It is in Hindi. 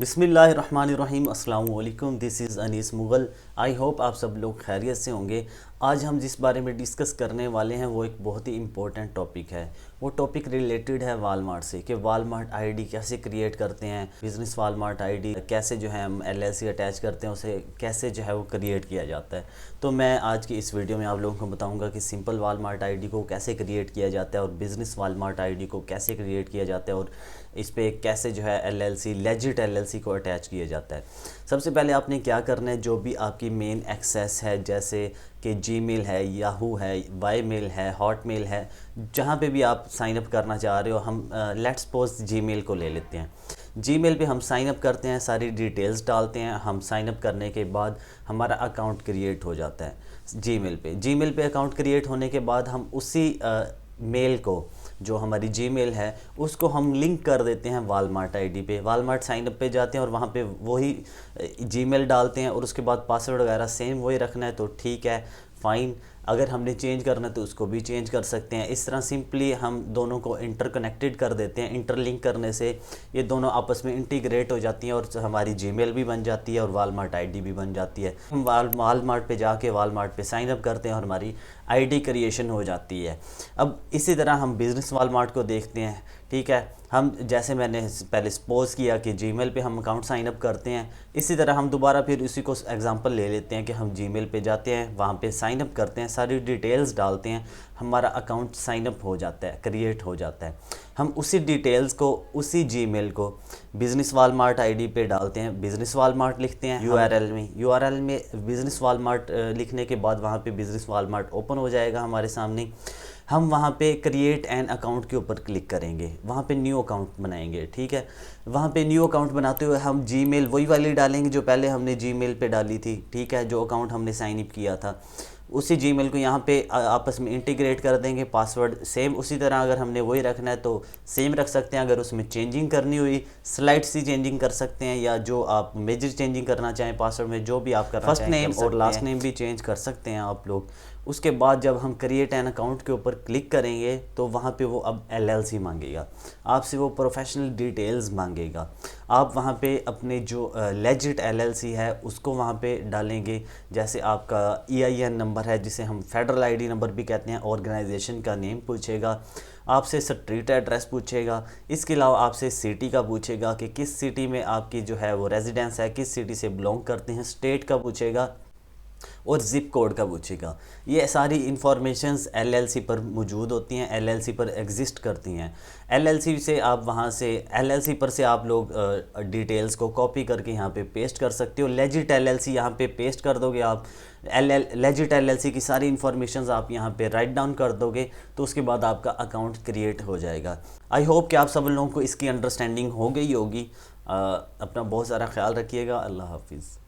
बिस्मिल्लाहिर्रहमानिर्रहीम अस्सलाम वालेकुम। This is Anees Mughal. I hope आप सब लोग खैरियत से होंगे। आज हम जिस बारे में डिस्कस करने वाले हैं वो एक बहुत ही इम्पोर्टेंट टॉपिक है। वो टॉपिक रिलेटेड है वालमार्ट से कि वालमार्ट आईडी कैसे क्रिएट करते हैं, बिज़नेस वालमार्ट आईडी कैसे जो है हम एलएलसी अटैच करते हैं, उसे कैसे जो है वो क्रिएट किया जाता है। तो मैं आज की इस वीडियो में आप लोगों को बताऊंगा कि सिंपल वालमार्ट आईडी को कैसे क्रिएट किया जाता है और बिज़नेस वालमार्ट आईडी को कैसे क्रिएट किया जाता है और इस पर कैसे जो है एलएलसी लेजिट एलएलसी को अटैच किया जाता है। सबसे पहले आपने क्या करना है, जो भी आपकी मेन एक्सेस है जैसे कि जीमेल है, याहू है, वाईमेल है, हॉटमेल है, जहाँ पे भी आप साइन अप करना चाह रहे हो, हम लेट्स सपोज जीमेल को ले लेते हैं। जीमेल पे हम साइन अप करते हैं, सारी डिटेल्स डालते हैं। हम साइन अप करने के बाद हमारा अकाउंट क्रिएट हो जाता है जीमेल पे अकाउंट क्रिएट होने के बाद हम उसी मेल को, जो हमारी जीमेल है, उसको हम लिंक कर देते हैं वालमार्ट आईडी पे। वालमार्ट साइन अप पे जाते हैं और वहाँ पे वही जीमेल डालते हैं और उसके बाद पासवर्ड वगैरह सेम वही रखना है तो ठीक है, फ़ाइन। अगर हमने चेंज करना है तो उसको भी चेंज कर सकते हैं। इस तरह सिंपली हम दोनों को इंटरकनेक्टेड कर देते हैं। इंटरलिंक करने से ये दोनों आपस में इंटीग्रेट हो जाती हैं और हमारी जीमेल भी बन जाती है और वालमार्ट आईडी भी बन जाती है। हम वालमार्ट पे जाके वालमार्ट पे साइन अप करते हैं और हमारी आईडी क्रिएशन हो जाती है। अब इसी तरह हम बिज़नेस वालमार्ट को देखते हैं। ठीक है, हम जैसे मैंने पहले सपोज़ किया कि जीमेल पे हम अकाउंट साइन अप करते हैं, इसी तरह हम दोबारा फिर उसी को एग्जांपल ले लेते हैं कि हम जीमेल पे जाते हैं, वहाँ पे साइन अप करते हैं, सारी डिटेल्स डालते हैं, हमारा अकाउंट साइन अप हो जाता है, क्रिएट हो जाता है। हम उसी डिटेल्स को, उसी जीमेल को बिज़नेस वालमार्ट आईडी पे डालते हैं, बिज़नेस वालमार्ट लिखते हैं यूआरएल में बिज़नेस वालमार्ट लिखने के बाद वहाँ पे बिज़नेस वालमार्ट ओपन हो जाएगा हमारे सामने। हम वहाँ पे क्रिएट एन अकाउंट के ऊपर क्लिक करेंगे, वहाँ पे न्यू अकाउंट बनाएंगे। ठीक है, वहाँ पे न्यू अकाउंट बनाते हुए हम जीमेल वही वाली डालेंगे जो पहले हमने जीमेल पे डाली थी। ठीक है, जो अकाउंट हमने साइन अप किया था, उसी जीमेल को यहाँ पे आपस में इंटीग्रेट कर देंगे। पासवर्ड सेम उसी तरह, अगर हमने वही रखना है तो सेम रख सकते हैं। अगर उसमें चेंजिंग करनी हुई, स्लाइट सी चेंजिंग कर सकते हैं, या जो आप मेजर चेंजिंग करना चाहें पासवर्ड में, जो भी आप करना चाहें, फर्स्ट नेम और लास्ट नेम भी चेंज कर सकते हैं आप लोग। उसके बाद जब हम क्रिएट एन अकाउंट के ऊपर क्लिक करेंगे तो वहाँ पे वो अब एलएलसी मांगेगा आपसे, वो प्रोफेशनल डिटेल्स मांगेगा। आप वहाँ पे अपने जो लेजिट एलएलसी है उसको वहाँ पे डालेंगे। जैसे आपका ईआईएन नंबर है, जिसे हम फेडरल आईडी नंबर भी कहते हैं। ऑर्गेनाइजेशन का नेम पूछेगा, आपसे स्ट्रीट एड्रेस पूछेगा, इसके अलावा आपसे सिटी का पूछेगा कि किस सिटी में आपकी जो है वो रेजिडेंस है, किस सिटी से बिलोंग करते हैं, स्टेट का पूछेगा और ज़िप कोड का पूछेगा। ये सारी इंफॉर्मेशंस एलएलसी पर मौजूद होती हैं, एलएलसी पर एग्जिस्ट करती हैं। एलएलसी से आप वहाँ से एलएलसी पर से आप लोग डिटेल्स को कॉपी करके यहाँ पे पेस्ट कर सकते हो। लेजिट एलएलसी यहाँ पे पेस्ट कर दोगे आप, लेजिट एलएलसी की सारी इंफॉर्मेशंस आप यहाँ पे राइट डाउन कर दोगे तो उसके बाद आपका अकाउंट क्रिएट हो जाएगा। आई होप कि आप सब लोगों को इसकी अंडरस्टैंडिंग हो गई होगी। अपना बहुत सारा ख्याल रखिएगा। अल्लाह हाफिज़।